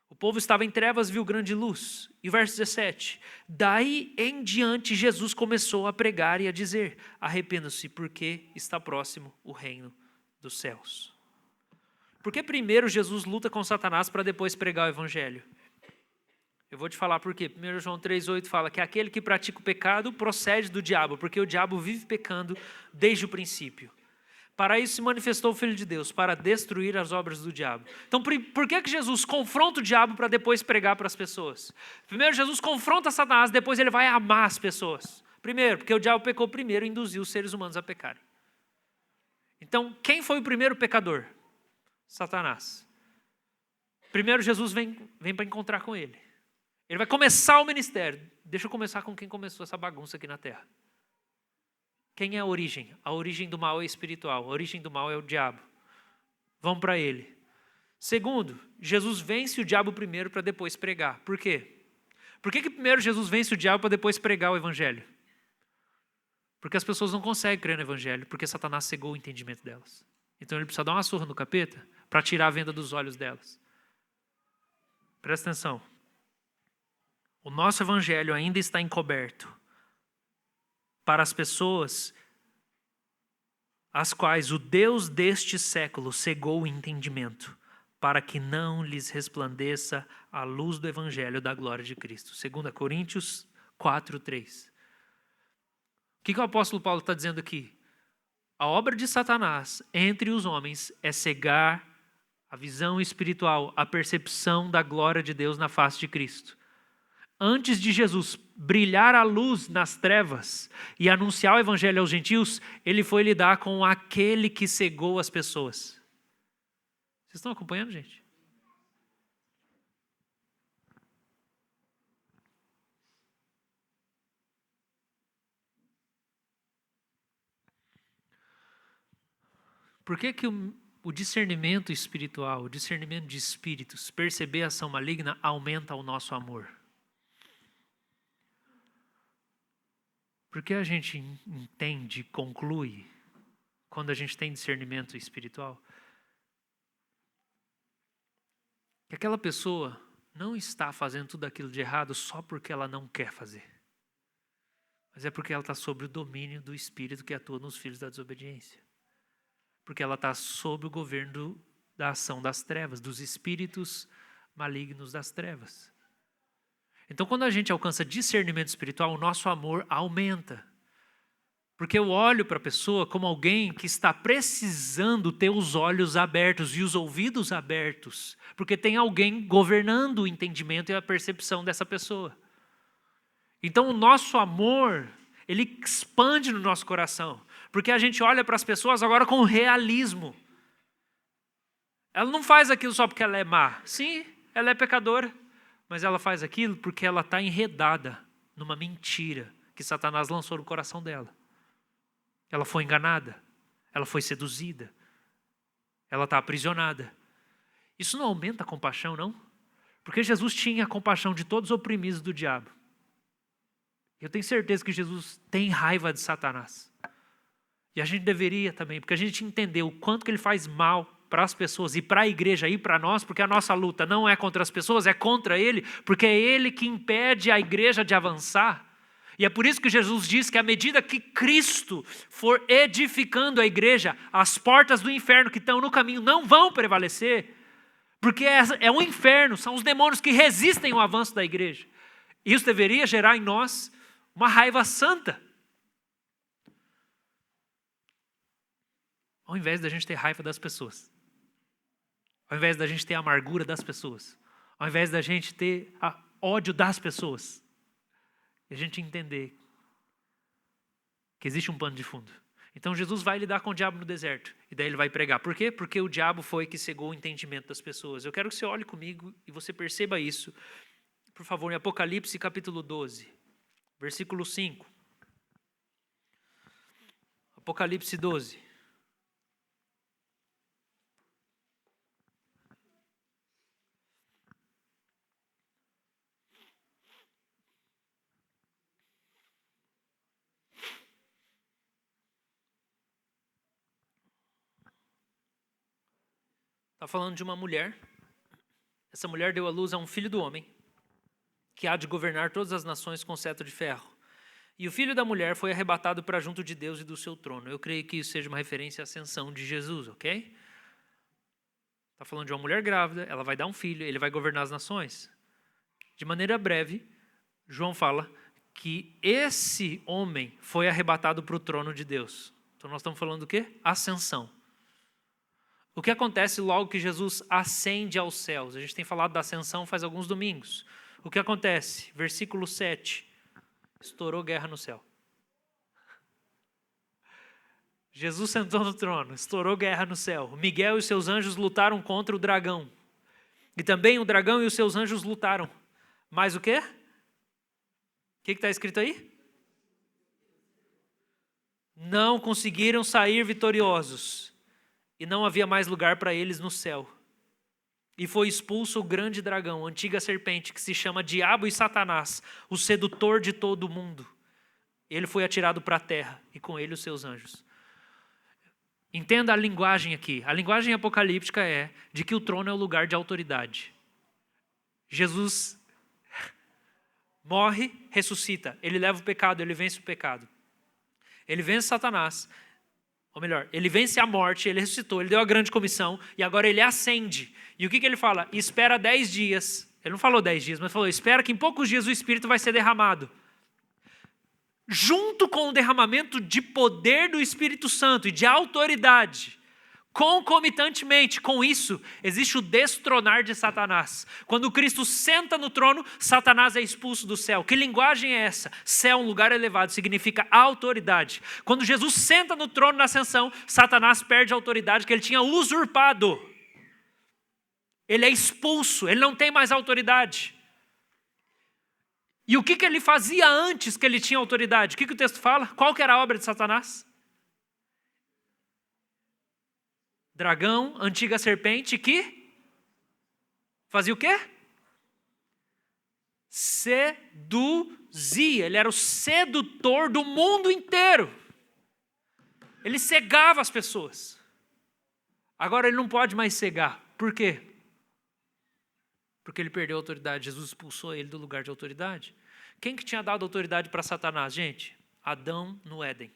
O povo estava em trevas, viu grande luz. E o verso 17. Daí em diante Jesus começou a pregar e a dizer: arrependam-se, porque está próximo o reino dos céus. Por que primeiro Jesus luta com Satanás para depois pregar o evangelho? Eu vou te falar por quê. 1 João 3,8 fala que aquele que pratica o pecado procede do diabo, porque o diabo vive pecando desde o princípio. Para isso se manifestou o Filho de Deus, para destruir as obras do diabo. Então, por que Jesus confronta o diabo para depois pregar para as pessoas? Primeiro, Jesus confronta Satanás, depois ele vai amar as pessoas. Primeiro, porque o diabo pecou primeiro e induziu os seres humanos a pecarem. Então, quem foi o primeiro pecador? Satanás. Primeiro, Jesus vem para encontrar com ele. Ele vai começar o ministério. Deixa eu começar com quem começou essa bagunça aqui na terra. Quem é a origem? A origem do mal é espiritual. A origem do mal é o diabo. Vamos para ele. Segundo, Jesus vence o diabo primeiro para depois pregar. Por quê? Por que primeiro Jesus vence o diabo para depois pregar o evangelho? Porque as pessoas não conseguem crer no evangelho, porque Satanás cegou o entendimento delas. Então ele precisa dar uma surra no capeta para tirar a venda dos olhos delas. Presta atenção. O nosso evangelho ainda está encoberto para as pessoas às quais o Deus deste século cegou o entendimento, para que não lhes resplandeça a luz do evangelho da glória de Cristo. 2 Coríntios 4:3. O que o apóstolo Paulo está dizendo aqui? A obra de Satanás entre os homens é cegar a visão espiritual, a percepção da glória de Deus na face de Cristo. Antes de Jesus brilhar a luz nas trevas e anunciar o evangelho aos gentios, ele foi lidar com aquele que cegou as pessoas. Vocês estão acompanhando, gente? Por que o discernimento espiritual, o discernimento de espíritos, perceber a ação maligna, aumenta o nosso amor? Porque a gente entende, conclui, quando a gente tem discernimento espiritual, que aquela pessoa não está fazendo tudo aquilo de errado só porque ela não quer fazer. Mas é porque ela está sob o domínio do Espírito que atua nos filhos da desobediência. Porque ela está sob o governo da ação das trevas, dos espíritos malignos das trevas. Então, quando a gente alcança discernimento espiritual, o nosso amor aumenta. Porque eu olho para a pessoa como alguém que está precisando ter os olhos abertos e os ouvidos abertos. Porque tem alguém governando o entendimento e a percepção dessa pessoa. Então, o nosso amor, ele expande no nosso coração. Porque a gente olha para as pessoas agora com realismo. Ela não faz aquilo só porque ela é má. Sim, ela é pecadora. Mas ela faz aquilo porque ela está enredada numa mentira que Satanás lançou no coração dela. Ela foi enganada, ela foi seduzida, ela está aprisionada. Isso não aumenta a compaixão, não? Porque Jesus tinha a compaixão de todos os oprimidos do diabo. Eu tenho certeza que Jesus tem raiva de Satanás. E a gente deveria também, porque a gente entendeu o quanto que ele faz mal para as pessoas e para a igreja e para nós, porque a nossa luta não é contra as pessoas, é contra ele, porque é ele que impede a igreja de avançar. E é por isso que Jesus diz que à medida que Cristo for edificando a igreja, as portas do inferno que estão no caminho não vão prevalecer, porque é um inferno, são os demônios que resistem ao avanço da igreja. Isso deveria gerar em nós uma raiva santa. Ao invés da gente ter raiva das pessoas. Ao invés da gente ter a amargura das pessoas. Ao invés da gente ter ódio das pessoas. E a gente entender que existe um pano de fundo. Então Jesus vai lidar com o diabo no deserto. E daí ele vai pregar. Por quê? Porque o diabo foi que cegou o entendimento das pessoas. Eu quero que você olhe comigo e você perceba isso. Por favor, em Apocalipse capítulo 12. Versículo 5. Apocalipse 12. Está falando de uma mulher. Essa mulher deu à luz a um filho do homem, que há de governar todas as nações com cetro de ferro. E o filho da mulher foi arrebatado para junto de Deus e do seu trono. Eu creio que isso seja uma referência à ascensão de Jesus, ok? Está falando de uma mulher grávida, ela vai dar um filho, ele vai governar as nações. De maneira breve, João fala que esse homem foi arrebatado para o trono de Deus. Então nós estamos falando do quê? Ascensão. O que acontece logo que Jesus ascende aos céus? A gente tem falado da ascensão faz alguns domingos. O que acontece? Versículo 7. Estourou guerra no céu. Jesus sentou no trono, estourou guerra no céu. Miguel e seus anjos lutaram contra o dragão. E também o dragão e os seus anjos lutaram. Mas o quê? O que está escrito aí? Não conseguiram sair vitoriosos. E não havia mais lugar para eles no céu. E foi expulso o grande dragão, a antiga serpente, que se chama Diabo e Satanás, o sedutor de todo o mundo. Ele foi atirado para a terra, e com ele os seus anjos. Entenda a linguagem aqui. A linguagem apocalíptica é de que o trono é o lugar de autoridade. Jesus morre, ressuscita. Ele leva o pecado, ele vence o pecado. Ele vence Satanás. Ou melhor, ele vence a morte, ele ressuscitou, ele deu a grande comissão e agora ele ascende. E o que ele fala? Espera 10 dias. Ele não falou 10 dias, mas falou, espera que em poucos dias o Espírito vai ser derramado. Junto com o derramamento de poder do Espírito Santo e de autoridade, concomitantemente com isso, existe o destronar de Satanás. Quando Cristo senta no trono, Satanás é expulso do céu. Que linguagem é essa? Céu, um lugar elevado, significa autoridade. Quando Jesus senta no trono na ascensão, Satanás perde a autoridade que ele tinha usurpado. Ele é expulso, ele não tem mais autoridade. E o que ele fazia antes que ele tinha autoridade? O que o texto fala? Qual que era a obra de Satanás? Dragão, antiga serpente, que fazia o quê? Seduzia. Ele era o sedutor do mundo inteiro. Ele cegava as pessoas. Agora ele não pode mais cegar. Por quê? Porque ele perdeu a autoridade. Jesus expulsou ele do lugar de autoridade. Quem que tinha dado autoridade para Satanás, gente? Adão no Éden.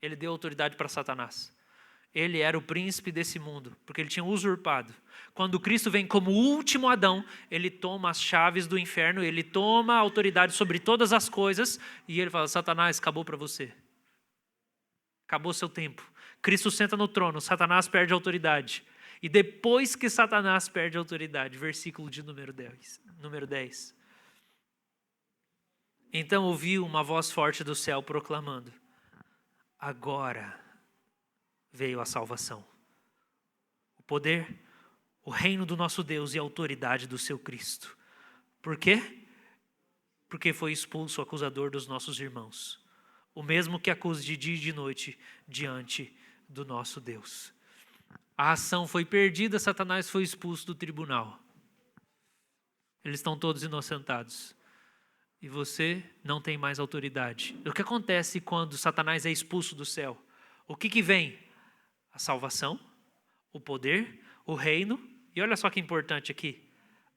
Ele deu autoridade para Satanás. Ele era o príncipe desse mundo, porque ele tinha usurpado. Quando Cristo vem como o último Adão, ele toma as chaves do inferno, ele toma a autoridade sobre todas as coisas, e ele fala, Satanás, acabou para você. Acabou seu tempo. Cristo senta no trono, Satanás perde a autoridade. E depois que Satanás perde a autoridade, versículo de número 10. Então ouviu uma voz forte do céu proclamando, agora veio a salvação, o poder, o reino do nosso Deus e a autoridade do seu Cristo. Por quê? Porque foi expulso o acusador dos nossos irmãos, o mesmo que acusa de dia e de noite diante do nosso Deus. A ação foi perdida, Satanás foi expulso do tribunal. Eles estão todos inocentados. E você não tem mais autoridade. O que acontece quando Satanás é expulso do céu? O que vem? A salvação, o poder, o reino, e olha só que importante aqui,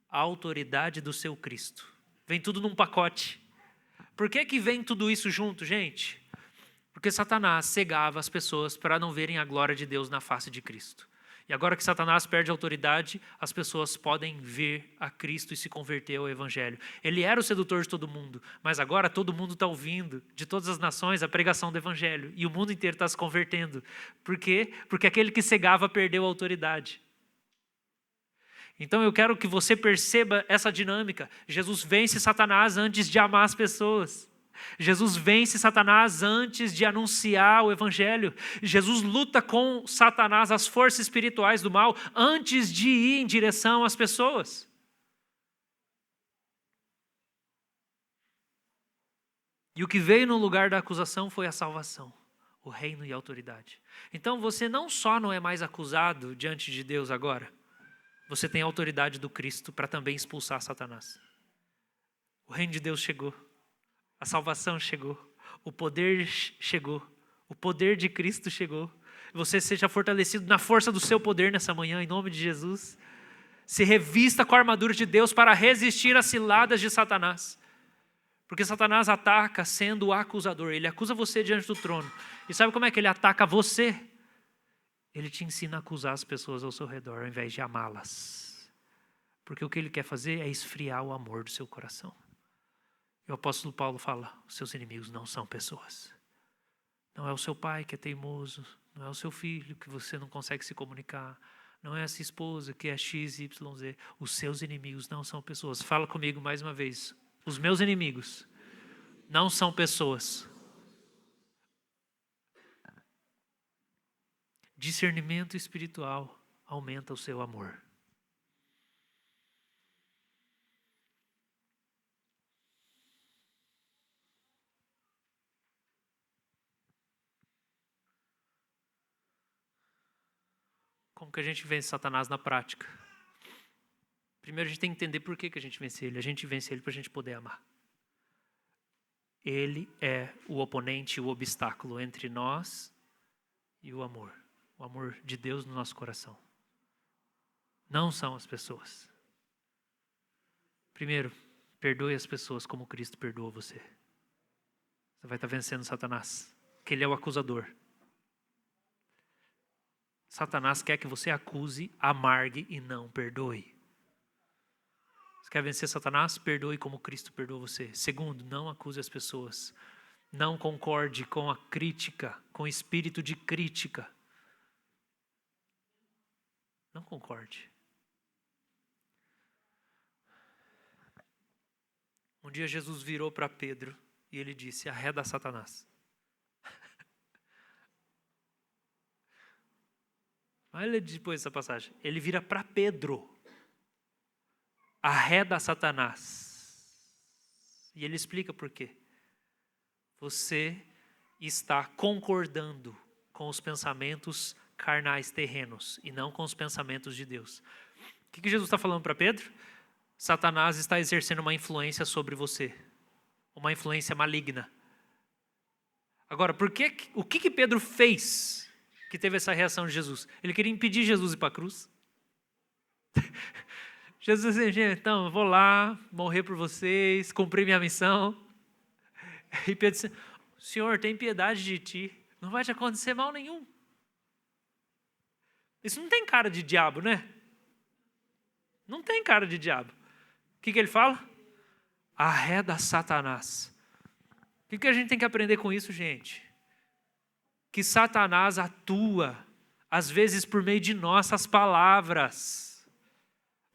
a autoridade do seu Cristo. Vem tudo num pacote. Por que vem tudo isso junto, gente? Porque Satanás cegava as pessoas para não verem a glória de Deus na face de Cristo. E agora que Satanás perde a autoridade, as pessoas podem ver a Cristo e se converter ao Evangelho. Ele era o sedutor de todo mundo, mas agora todo mundo está ouvindo, de todas as nações, a pregação do Evangelho. E o mundo inteiro está se convertendo. Por quê? Porque aquele que cegava perdeu a autoridade. Então eu quero que você perceba essa dinâmica. Jesus vence Satanás antes de amar as pessoas. Jesus vence Satanás antes de anunciar o Evangelho. Jesus luta com Satanás, as forças espirituais do mal, antes de ir em direção às pessoas. E o que veio no lugar da acusação foi a salvação, o reino e a autoridade. Então você não só não é mais acusado diante de Deus agora, você tem a autoridade do Cristo para também expulsar Satanás. O reino de Deus chegou. A salvação chegou, o poder chegou, o poder de Cristo chegou. Você seja fortalecido na força do seu poder nessa manhã, em nome de Jesus. Se revista com a armadura de Deus para resistir às ciladas de Satanás. Porque Satanás ataca sendo o acusador, ele acusa você diante do trono. E sabe como é que ele ataca você? Ele te ensina a acusar as pessoas ao seu redor, ao invés de amá-las. Porque o que ele quer fazer é esfriar o amor do seu coração. E o apóstolo Paulo fala, os seus inimigos não são pessoas. Não é o seu pai que é teimoso, não é o seu filho que você não consegue se comunicar, não é essa esposa que é XYZ. Os seus inimigos não são pessoas. Fala comigo mais uma vez. Os meus inimigos não são pessoas. Discernimento espiritual aumenta o seu amor. Como que a gente vence Satanás na prática? Primeiro a gente tem que entender por que a gente vence ele. A gente vence ele para a gente poder amar. Ele é o oponente, o obstáculo entre nós e o amor. O amor de Deus no nosso coração. Não são as pessoas. Primeiro, perdoe as pessoas como Cristo perdoou você. Você vai estar vencendo Satanás, que ele é o acusador. Satanás quer que você acuse, amargue e não perdoe. Você quer vencer Satanás? Perdoe como Cristo perdoou você. Segundo, não acuse as pessoas. Não concorde com a crítica, com o espírito de crítica. Não concorde. Um dia Jesus virou para Pedro e ele disse, arreda Satanás. Olha depois essa passagem. Ele vira para Pedro. Arreda Satanás. E ele explica por quê. Você está concordando com os pensamentos carnais terrenos e não com os pensamentos de Deus. O que Jesus está falando para Pedro? Satanás está exercendo uma influência sobre você. Uma influência maligna. Agora, o que Pedro fez que teve essa reação de Jesus? Ele queria impedir Jesus de ir para a cruz. Jesus disse, então, eu vou lá, morrer por vocês, cumprir minha missão. E Pedro disse, Senhor, tem piedade de ti, não vai te acontecer mal nenhum. Isso não tem cara de diabo, né? Não tem cara de diabo. O que ele fala? Arreda Satanás. O que a gente tem que aprender com isso, gente? Que Satanás atua, às vezes por meio de nossas palavras.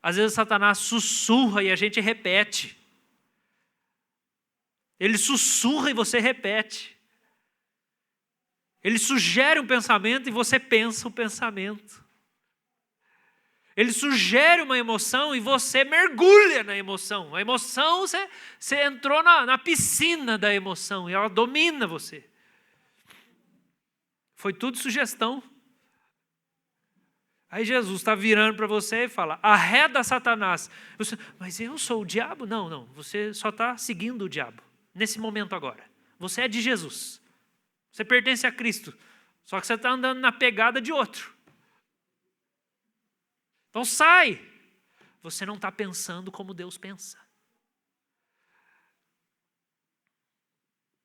Às vezes Satanás sussurra e a gente repete. Ele sussurra e você repete. Ele sugere um pensamento e você pensa o pensamento. Ele sugere uma emoção e você mergulha na emoção. A emoção, você entrou na piscina da emoção e ela domina você. Foi tudo sugestão. Aí Jesus está virando para você e fala, arreda Satanás. Você, mas eu sou o diabo? Não, você só está seguindo o diabo. Nesse momento agora. Você é de Jesus. Você pertence a Cristo. Só que você está andando na pegada de outro. Então sai. Você não está pensando como Deus pensa.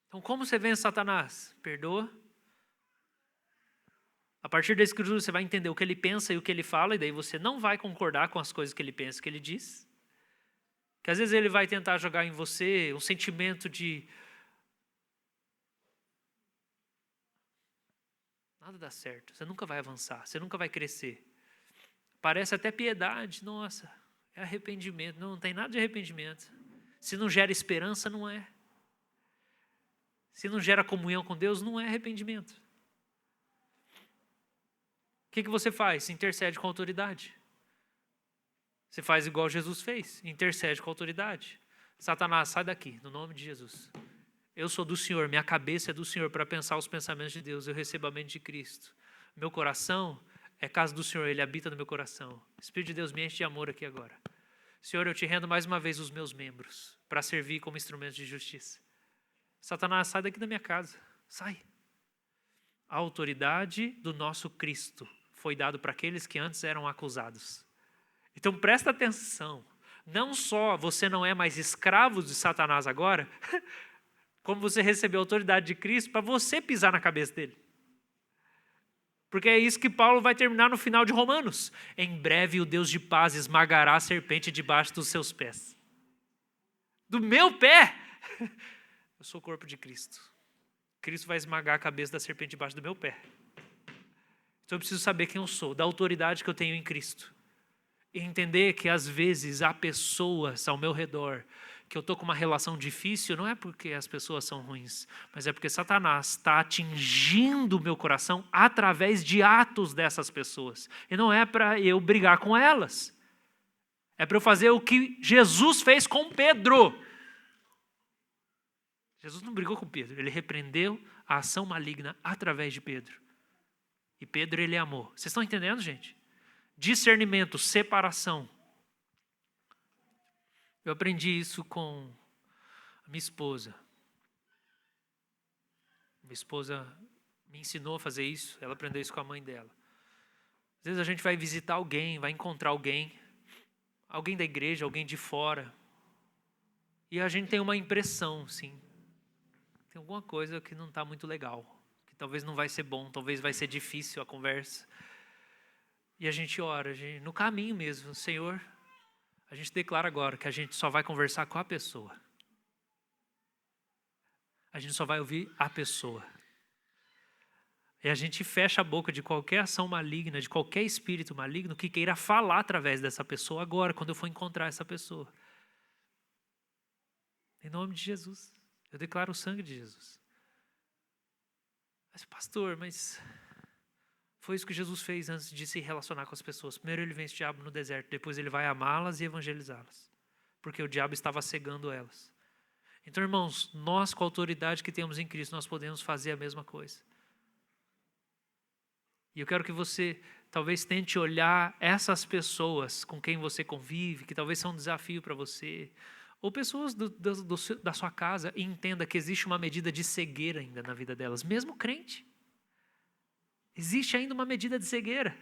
Então como você vence Satanás? Perdoa. A partir da Escritura você vai entender o que ele pensa e o que ele fala, e daí você não vai concordar com as coisas que ele pensa e que ele diz. Que às vezes ele vai tentar jogar em você um sentimento de nada dá certo, você nunca vai avançar, você nunca vai crescer. Parece até piedade, nossa, é arrependimento. Não tem nada de arrependimento. Se não gera esperança, não é. Se não gera comunhão com Deus, não é arrependimento. O que você faz? Intercede com a autoridade. Você faz igual Jesus fez, intercede com a autoridade. Satanás, sai daqui, no nome de Jesus. Eu sou do Senhor, minha cabeça é do Senhor para pensar os pensamentos de Deus, eu recebo a mente de Cristo. Meu coração é casa do Senhor, Ele habita no meu coração. O Espírito de Deus me enche de amor aqui agora. Senhor, eu te rendo mais uma vez os meus membros para servir como instrumentos de justiça. Satanás, sai daqui da minha casa, sai. A autoridade do nosso Cristo foi dado para aqueles que antes eram acusados. Então presta atenção, não só você não é mais escravo de Satanás agora, como você recebeu a autoridade de Cristo para você pisar na cabeça dele. Porque é isso que Paulo vai terminar no final de Romanos. Em breve o Deus de paz esmagará a serpente debaixo dos seus pés. Do meu pé? Eu sou o corpo de Cristo. Cristo vai esmagar a cabeça da serpente debaixo do meu pé. Então eu preciso saber quem eu sou, da autoridade que eu tenho em Cristo. E entender que às vezes há pessoas ao meu redor que eu estou com uma relação difícil, não é porque as pessoas são ruins, mas é porque Satanás está atingindo o meu coração através de atos dessas pessoas. E não é para eu brigar com elas. É para eu fazer o que Jesus fez com Pedro. Jesus não brigou com Pedro, ele repreendeu a ação maligna através de Pedro. E Pedro ele amou. Vocês estão entendendo, gente? Discernimento, separação. Eu aprendi isso com a minha esposa. Minha esposa me ensinou a fazer isso, ela aprendeu isso com a mãe dela. Às vezes a gente vai visitar alguém, vai encontrar alguém da igreja, alguém de fora, e a gente tem uma impressão, sim, tem alguma coisa que não está muito legal, que talvez não vai ser bom, talvez vai ser difícil a conversa. E a gente ora, no caminho mesmo, Senhor, a gente declara agora que a gente só vai conversar com a pessoa. A gente só vai ouvir a pessoa. E a gente fecha a boca de qualquer ação maligna, de qualquer espírito maligno que queira falar através dessa pessoa agora, quando eu for encontrar essa pessoa. Em nome de Jesus. Eu declaro o sangue de Jesus. Mas pastor, foi isso que Jesus fez antes de se relacionar com as pessoas. Primeiro ele vence o diabo no deserto, depois ele vai amá-las e evangelizá-las. Porque o diabo estava cegando elas. Então, irmãos, nós com a autoridade que temos em Cristo, nós podemos fazer a mesma coisa. E eu quero que você talvez tente olhar essas pessoas com quem você convive, que talvez são um desafio para você, ou pessoas da sua casa, e entenda que existe uma medida de cegueira ainda na vida delas, mesmo crente. Existe ainda uma medida de cegueira.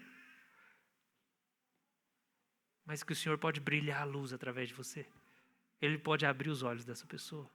Mas que o Senhor pode brilhar a luz através de você. Ele pode abrir os olhos dessa pessoa.